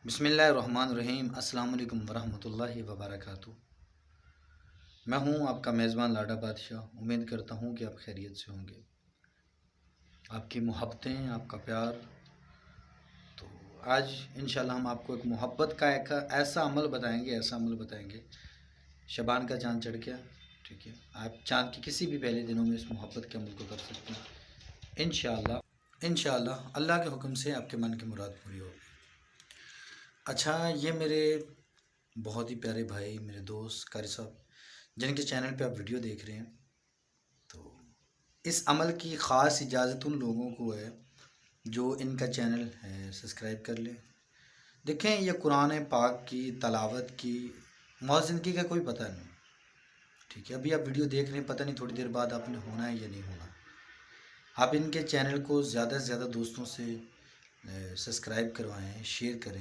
بسم اللہ الرحمن الرحیم۔ السلام علیکم ورحمۃ اللہ وبرکاتہ۔ میں ہوں آپ کا میزبان لاڈا بادشاہ۔ امید کرتا ہوں کہ آپ خیریت سے ہوں گے۔ آپ کی محبتیں، آپ کا پیار۔ تو آج انشاءاللہ ہم آپ کو ایک محبت کا ایسا عمل بتائیں گے شبان کا چاند چڑھ گیا، ٹھیک ہے، آپ چاند کے کسی بھی پہلے دنوں میں اس محبت کے عمل کو کر سکتے ہیں انشاءاللہ اللہ کے حکم سے آپ کے من کی مراد پوری ہوگی۔ اچھا، یہ میرے بہت ہی پیارے بھائی، میرے دوست قاری صاحب، جن کے چینل پہ آپ ویڈیو دیکھ رہے ہیں، تو اس عمل کی خاص اجازت ان لوگوں کو ہے جو ان کا چینل ہے سبسکرائب کر لیں۔ دیکھیں، یہ قرآن پاک کی تلاوت کی موزنگی کا کوئی پتہ نہیں، ٹھیک ہے۔ ابھی آپ ویڈیو دیکھ رہے ہیں، پتہ نہیں تھوڑی دیر بعد آپ نے ہونا ہے یا نہیں ہونا۔ آپ ان کے چینل کو زیادہ سے زیادہ دوستوں سے سبسکرائب کروائیں، شیئر کریں۔